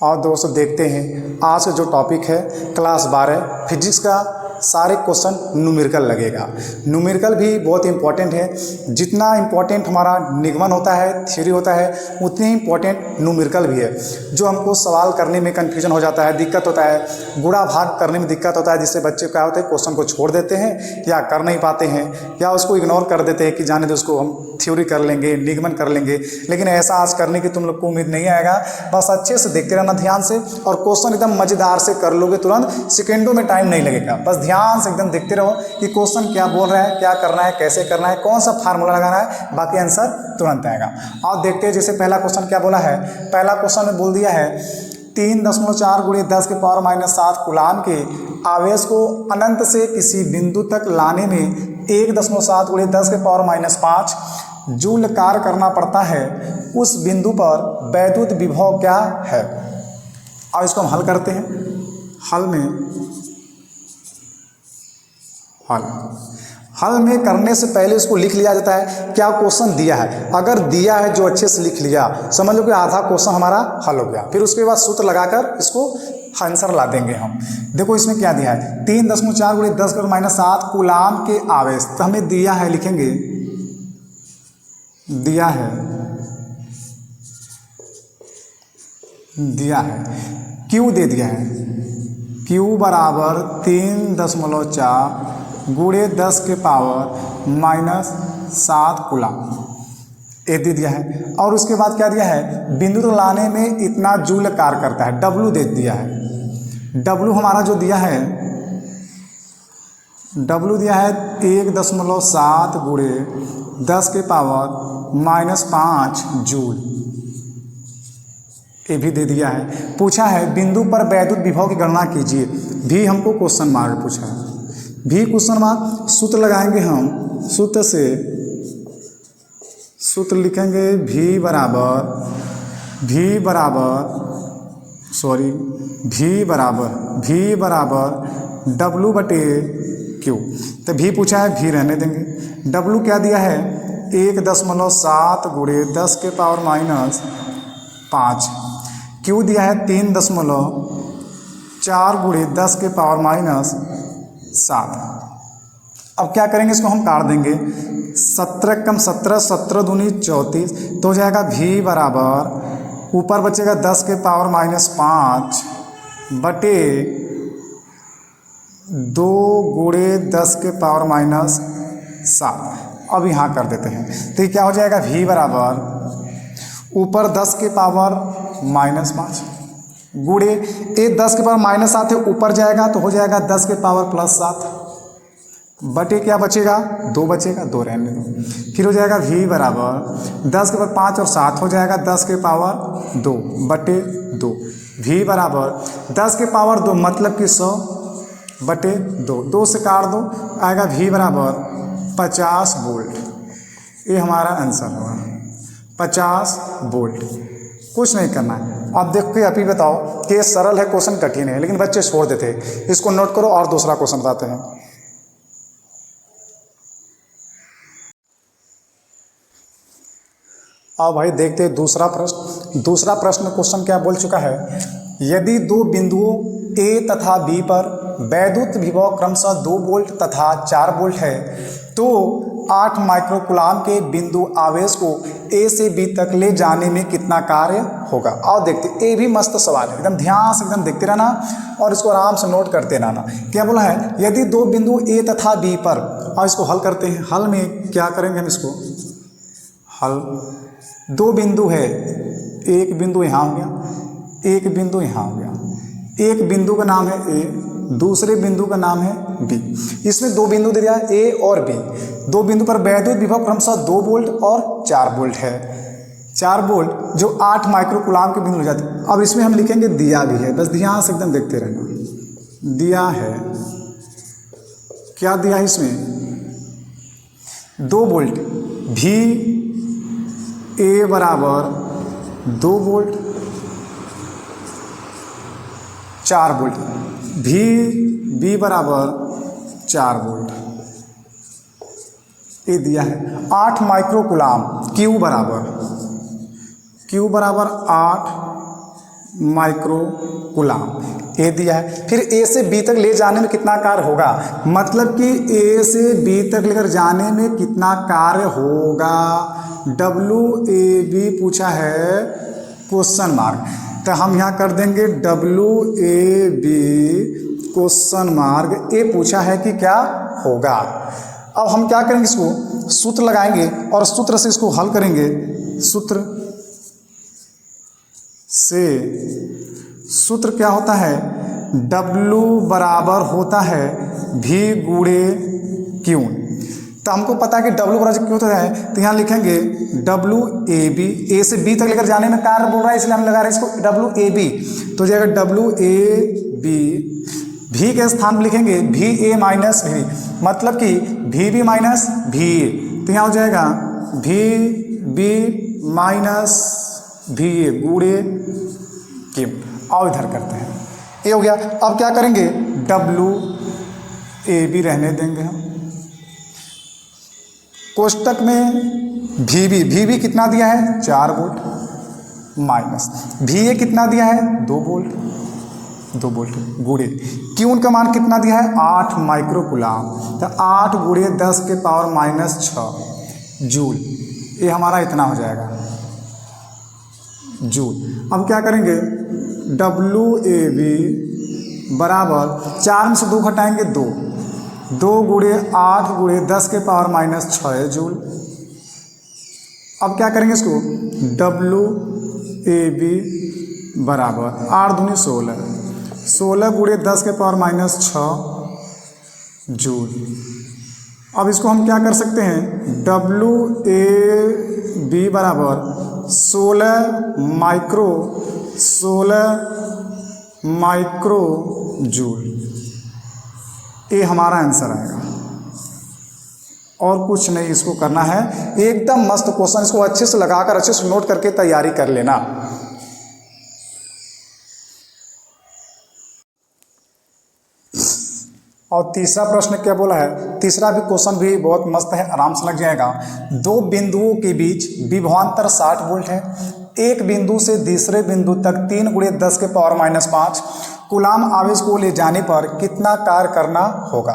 और दोस्तों देखते हैं आज का जो टॉपिक है क्लास 12 फिजिक्स का सारे क्वेश्चन न्यूमेरिकल लगेगा। न्यूमेरिकल भी बहुत इंपॉर्टेंट है। जितना इंपॉर्टेंट हमारा निगमन होता है, थ्योरी होता है, उतनी ही इंपॉर्टेंट न्यूमेरिकल भी है। जो हमको सवाल करने में कन्फ्यूजन हो जाता है, दिक्कत होता है, गुणा भाग करने में दिक्कत होता है, जिससे बच्चे क्या होते हैं क्वेश्चन को छोड़ देते हैं या कर नहीं पाते हैं या उसको इग्नोर कर देते हैं कि जाने दो उसको, हम थ्योरी कर लेंगे, निगमन कर लेंगे। लेकिन ऐसा आज करने की तुम लोग को उम्मीद नहीं आएगा। बस अच्छे से देखते रहना ध्यान से और क्वेश्चन एकदम मज़ेदार से कर लोगे, तुरंत सेकेंडों में टाइम नहीं लगेगा। बस ध्यान से एकदम देखते रहो कि क्वेश्चन क्या बोल रहा है, क्या करना है, कैसे करना है, कौन सा फार्मूला लगाना है, बाकी आंसर तुरंत आएगा। और देखते हैं जैसे पहला क्वेश्चन क्या बोला है। पहला क्वेश्चन में बोल दिया है 3.4 × 10⁻⁷ कूलाम के आवेश को अनंत से किसी बिंदु तक लाने में 1.7 × 10⁻⁵ जूल कार्य करना पड़ता है। उस बिंदु पर वैद्युत विभव क्या है। अब इसको हम हल करते हैं। हल में करने से पहले इसको लिख लिया जाता है क्या क्वेश्चन दिया है। अगर दिया है जो अच्छे से लिख लिया, समझ लो कि आधा क्वेश्चन हमारा हल हो गया। फिर उसके बाद सूत्र लगाकर इसको आंसर ला देंगे हम। देखो इसमें क्या दिया है, 3.4 × 10⁻⁷ कूलाम के आवेश, तो हमें दिया है, लिखेंगे दिया है क्यू दे दिया है, क्यू बराबर 3.4 × 10⁻⁷ कूलाम, ये दे दिया है। और उसके बाद क्या दिया है, बिंदु तक लाने में इतना जूल कार्य करता है, डब्लू दे दिया है। डब्लू हमारा जो दिया है, डब्लू दिया है 1.7 × 10⁻⁵ जूल, ये भी दे दिया है। पूछा है बिंदु पर वैद्युत विभव की गणना कीजिए, भी हमको क्वेश्चन मार्क पूछा है, भी क्वेश्चन मार्क। सूत्र लगाएंगे हम, सूत्र लिखेंगे V बराबर W/Q। तो भी पूछा है, भी रहने देंगे। W क्या दिया है, 1.7 × 10⁻⁵ Q दिया है 3.4 × 10⁻⁷। अब क्या करेंगे, इसको हम काट देंगे। 17 कम 17, 17 दूनी 34, तो हो जाएगा V बराबर, ऊपर बचेगा 10⁻⁵ बटे 2 × 10⁻⁷। अब यहाँ कर देते हैं, तो ये क्या हो जाएगा, V बराबर ऊपर 10⁻⁻5 गुणे ये 10⁻⁷ है, ऊपर जाएगा तो हो जाएगा 10⁻+7 बटे क्या बचेगा, 2 बचेगा, 2 रहने दो। फिर हो जाएगा V बराबर 10⁻5 और 7 हो जाएगा 10⁻2 बटे 2। V बराबर 10⁻2 मतलब कि 100 बटे 2, 2 से काट दो, आएगा V बराबर 50 वोल्ट। ये हमारा आंसर होगा 50 वोल्ट। कुछ नहीं करना है। अब देखो कि अभी बताओ कि ये सरल है, क्वेश्चन कठिन है, लेकिन बच्चे छोड़ देते हैं। इसको नोट करो और दूसरा क्वेश्चन बताते हैं। अब भाई देखते हैं दूसरा प्रश्न क्वेश्चन क्या बोल चुका है। यदि दो बिंदुओं A तथा B पर वैद्युत विभव क्रमशः 2 वोल्ट तथा 4 वोल्ट है, तो 8 माइक्रोकूलाम के बिंदु आवेश को A से B तक ले जाने में कितना कार्य होगा। आओ देखते, ये भी मस्त सवाल है, एकदम ध्यान से एकदम देखते रहना और इसको आराम से नोट करते रहना। क्या बोला है, यदि दो बिंदु A तथा B पर, और इसको हल करते हैं। हल में क्या करेंगे हम, इसको हल, 2 बिंदु है, एक बिंदु यहाँ हो गया, एक बिंदु यहाँ हो गया। एक बिंदु का नाम है A, दूसरे बिंदु का नाम है B। इसमें 2 बिंदु दे दिया है A और B। 2 बिंदु पर वैद्युत विभव क्रमशः 2 वोल्ट और 4 वोल्ट है। 4 वोल्ट जो 8 माइक्रोकूलाम के बिंदु हो जाते हैं। अब इसमें हम लिखेंगे दिया भी है, बस ध्यान से एकदम देखते रहना। दिया है, क्या दिया है इसमें, 2 वोल्ट, V A बराबर 2 वोल्ट, 4 वोल्ट, B बराबर 4 वोल्ट, ये दिया है। 8 माइक्रोकूलाम, Q बराबर 8 माइक्रो कूलाम ए दिया है। फिर ए से बी तक ले जाने में कितना कार्य होगा, मतलब कि ए से बी तक लेकर जाने में कितना कार्य होगा, WAB पूछा है क्वेश्चन मार्क, तो हम यहाँ कर देंगे WAB क्वेश्चन मार्क, ए पूछा है कि क्या होगा। अब हम क्या करेंगे, इसको सूत्र लगाएंगे और सूत्र से इसको हल करेंगे। सूत्र से सूत्र क्या होता है, W बराबर होता है V गुणे Q। तो हमको पता है कि W बराबर क्यों होता है, तो यहाँ लिखेंगे WAB, ए से बी तक लेकर जाने में कार्य बोल रहा है इसलिए हम लगा रहे हैं इसको WAB। तो जाएगा WAB, V के स्थान पर लिखेंगे VA माइनस V, मतलब कि VB माइनस VA, तो यहाँ हो जाएगा VB माइनस VA गुणे Q। आओ इधर करते हैं, ये हो गया। अब क्या करेंगे, WAB रहने देंगे हम, कोष्टक में VB कितना दिया है 4 वोल्ट माइनस VA कितना दिया है 2 वोल्ट गुणे Q का मान कितना दिया है 8 माइक्रो कूलाम, तो 8 गुणे 10 के पावर माइनस 6 जूल, ये हमारा इतना हो जाएगा जूल। अब क्या करेंगे, WAB बराबर 4 में से 2 घटाएंगे 2 गुणे 8 गुणे 10 के पावर माइनस 6 जूल। अब क्या करेंगे इसको, WAB बराबर 8 दूनी 16 गुणे 10 के पावर माइनस 6 जूल। अब इसको हम क्या कर सकते हैं, WAB बराबर 16 माइक्रो जूल, ये हमारा आंसर आएगा। और कुछ नहीं इसको करना है, एकदम मस्त क्वेश्चन, इसको अच्छे से लगाकर अच्छे से नोट करके तैयारी कर लेना। और तीसरा प्रश्न क्या बोला है, तीसरा भी क्वेश्चन भी बहुत मस्त है, आराम से लग जाएगा। 2 बिंदुओं के बीच विभवांतर 60 वोल्ट है, एक बिंदु से दूसरे बिंदु तक 3 गुणे 10 के पावर माइनस 5 कूलाम आवेश को ले जाने पर कितना कार्य करना होगा।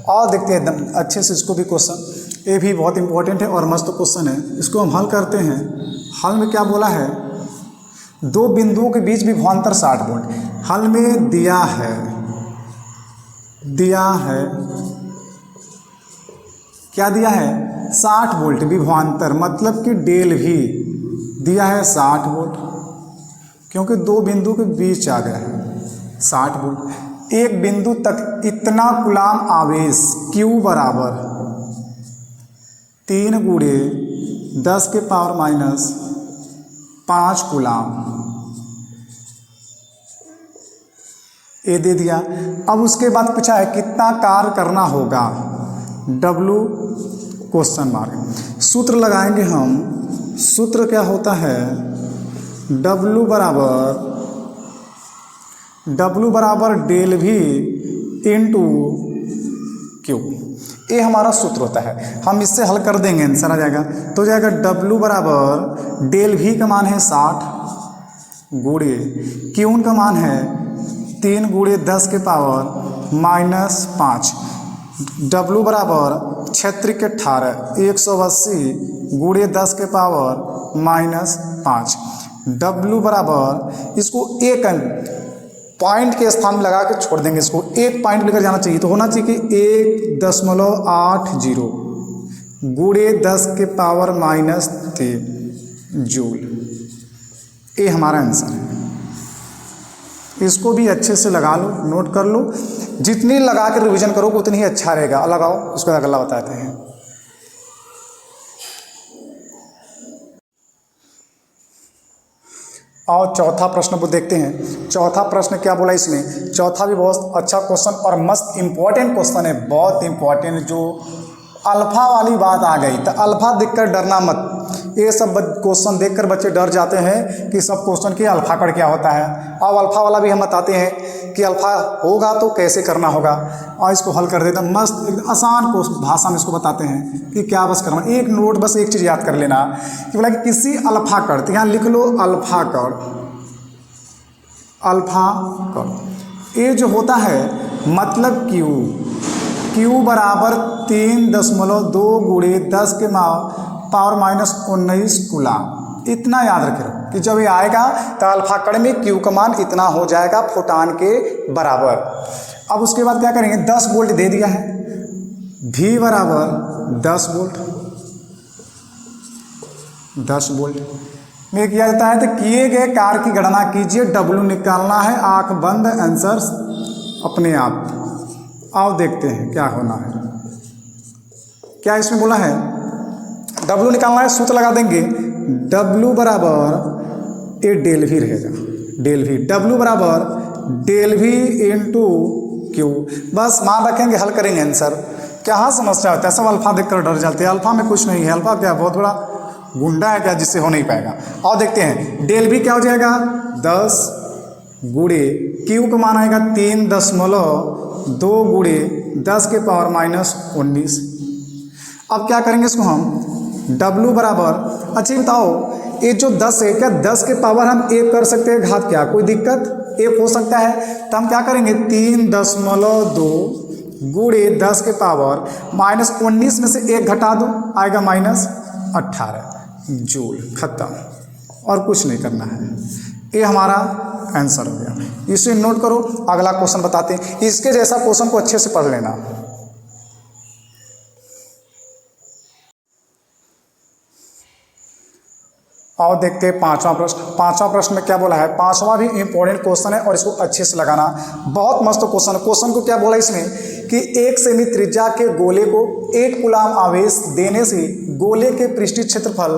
और देखते हैं एकदम अच्छे से इसको भी क्वेश्चन, ये भी बहुत इंपॉर्टेंट है और मस्त क्वेश्चन है, इसको हम हल करते हैं। हल में क्या बोला है, 2 बिंदुओं के बीच विभवांतर 60 वोल्ट, हल में दिया है क्या दिया है 60 वोल्ट विभवांतर, मतलब कि डेल भी दिया है 60 वोल्ट, क्योंकि 2 बिंदु के बीच आ गया है 60 वोल्ट। एक बिंदु तक इतना कूलाम आवेश Q बराबर 3 गुणे 10 के पावर माइनस 5 कूलाम, ये दे दिया। अब उसके बाद पूछा है कितना कार्य करना होगा, W क्वेश्चन मार्क। सूत्र लगाएंगे हम, सूत्र क्या होता है, W बराबर डेल भी इंटू Q, ये हमारा सूत्र होता है। हम इससे हल कर देंगे, आंसर आ जाएगा। तो जाएगा W बराबर डेल भी का मान है 60 गुणे Q का मान है 3 गुणे 10 के पावर माइनस 5, W बराबर क्षेत्र के 18 180 गुणे 10 के पावर माइनस 5, W बराबर इसको एक पॉइंट के स्थान में लगा के छोड़ देंगे, इसको एक पॉइंट लेकर जाना चाहिए, तो होना चाहिए कि 1.80 गुणे 10 के पावर माइनस 3 जूल, ये हमारा आंसर है। इसको भी अच्छे से लगा लो, नोट कर लो, जितनी लगा कर रिवीजन करोगे उतनी ही अच्छा रहेगा। लगाओ, उसको अगला बताते हैं। और चौथा प्रश्न को देखते हैं। चौथा प्रश्न क्या बोला इसमें, चौथा भी बहुत अच्छा क्वेश्चन और मस्त इंपॉर्टेंट क्वेश्चन है, बहुत इंपॉर्टेंट। जो अल्फा वाली बात आ गई, तो अल्फा देखकर डरना मत। ये सब क्वेश्चन देखकर बच्चे डर जाते हैं कि सब क्वेश्चन की अल्फा कड़ क्या होता है। अब अल्फा वाला भी हम बताते हैं कि अल्फा होगा तो कैसे करना होगा, और इसको हल कर देते हैं मस्त एकदम आसान भाषा में इसको बताते हैं कि क्या बस करना। एक नोट बस एक चीज़ याद कर लेना कि बोला कि किसी अल्फा कड़, तो यहाँ लिख लो अल्फा कड़, अल्फा करो। ये जो होता है मतलब क्यू बराबर 3.2 गुणे 10 के पावर माइनस 19 कूलाम। इतना याद रखें कि जब ये आएगा तो अल्फा कण में क्यू का मान इतना हो जाएगा फोटान के बराबर। अब उसके बाद क्या करेंगे, 10 वोल्ट दे दिया है, V बराबर 10 वोल्ट, 10 वोल्ट में किया जाता है। तो किए गए कार्य की गणना कीजिए, W निकालना है, आंख बंद, आंसर अपने आप। आओ देखते हैं क्या होना है। क्या इसमें बोला है, W निकालना है, सूत्र लगा देंगे, W बराबर ये डेल भी रहेगा, डेल भी, W बराबर डेल भी इंटू क्यू। बस मान रखेंगे, हल करेंगे आंसर। क्या हाँ समस्या होता है, सब अल्फा देखकर डर जाते हैं। अल्फा में कुछ नहीं है, अल्फा क्या बहुत बड़ा गुंडा है क्या जिससे हो नहीं पाएगा। और देखते हैं डेल भी क्या हो जाएगा, 10 गुणे क्यू का मान आएगा 3.2 गुणे 10 के पावर माइनस 19। अब क्या करेंगे इसको हम, W बराबर, अच्छा बताओ ये जो 10 है, क्या 10 के पावर हम 1 कर सकते हैं घात, क्या कोई दिक्कत, 1 हो सकता है। तो हम क्या करेंगे, 3.2 गुणे 10 के पावर माइनस 19 में से 1 घटा दो, आएगा माइनस 18 जूल। खत्म, और कुछ नहीं करना है। ये हमारा आंसर हो गया। इसे नोट करो, अगला क्वेश्चन बताते हैं। इसके जैसा क्वेश्चन को अच्छे से पढ़ लेना। और देखते हैं पांचवा प्रश्न। पांचवा प्रश्न में क्या बोला है, पांचवा भी इंपॉर्टेंट क्वेश्चन है और इसको अच्छे से लगाना। बहुत मस्त क्वेश्चन है। क्वेश्चन को क्या बोला इसमें कि 1 सेमी त्रिज्या के गोले को 1 कूलाम आवेश देने से गोले के पृष्ठीय क्षेत्रफल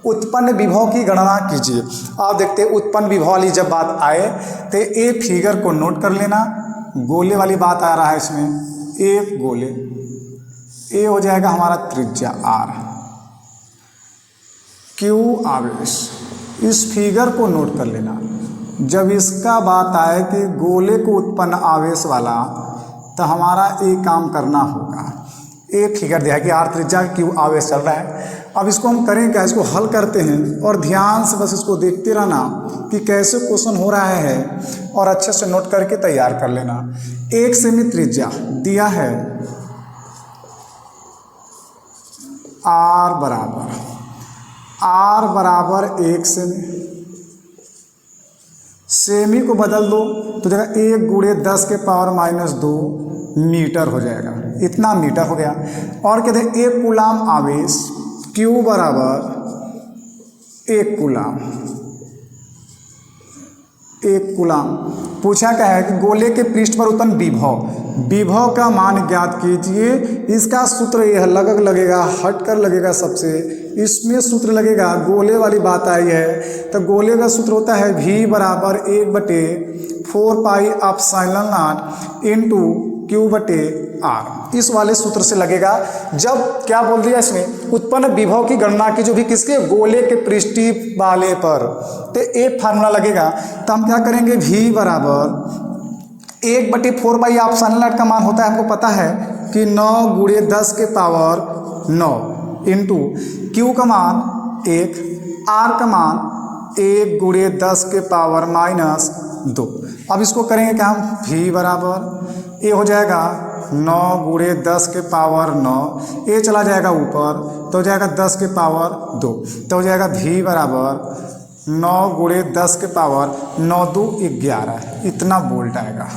उत्पन्न विभव की गणना कीजिए। आप देखते हैं उत्पन्न विभव वाली जब बात आए तो ये फिगर को नोट कर लेना। गोले वाली बात आ रहा है इसमें, एक गोले, ये हो जाएगा हमारा त्रिज्या r, क्यू आवेश। इस फिगर को नोट कर लेना। जब इसका बात आए कि गोले को उत्पन्न आवेश वाला, तो हमारा ये काम करना होगा। एक फिगर दिया है कि r त्रिज्या क्यू आवेश चल रहा है। अब इसको हम करें क्या, इसको हल करते हैं और ध्यान से बस इसको देखते रहना कि कैसे क्वेश्चन हो रहा है और अच्छे से नोट करके तैयार कर लेना। 1 सेमी त्रिज्या दिया है, r बराबर 1 सेमी। सेमी को बदल दो तो जगह 1 गुणे 10 के पावर माइनस 2 मीटर हो जाएगा। इतना मीटर हो गया। और कहते हैं 1 कूलाम आवेश, Q बराबर 1 कूलाम। 1 कूलाम पूछा क्या है कि गोले के पृष्ठ पर उत्पन्न विभव का मान ज्ञात कीजिए। इसका सूत्र यह लगेगा, हटकर लगेगा सबसे, इसमें सूत्र लगेगा। गोले वाली बात आई है तो गोले का सूत्र होता है V बराबर 1/4 pi epsilon not into Q बटे R। इस वाले सूत्र से लगेगा। जब क्या बोल दिया इसमें, उत्पन्न विभव की गणना की जो भी किसके, गोले के पृष्ठीय वाले पर, तो एक फार्मूला लगेगा। तो हम क्या करेंगे, V बराबर 1/4 पाई एप्सिलॉन नॉट का मान होता है, हमको पता है कि 9 गुणे 10 के पावर 9 इंटू क्यू का मान 1, R का मान 1 गुणे 10 के पावर माइनस 2। अब इसको करेंगे क्या हम, V बराबर ये हो जाएगा 9 गुणे 10 के पावर 9, ये चला जाएगा ऊपर तो हो जाएगा 10 के पावर 2, तो हो जाएगा V बराबर 9 गुणे 10 के पावर 9 2 11। इतना वोल्ट आएगा,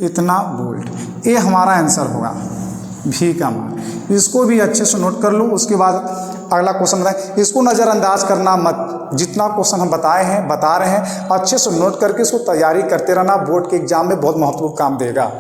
इतना वोल्ट। ये हमारा आंसर होगा V का मान। इसको भी अच्छे से नोट कर लो। उसके बाद अगला क्वेश्चन बताएं। इसको नज़रअंदाज करना मत, जितना क्वेश्चन हम बता रहे हैं अच्छे से नोट करके इसको तैयारी करते रहना। बोर्ड के एग्जाम में बहुत महत्वपूर्ण काम देगा।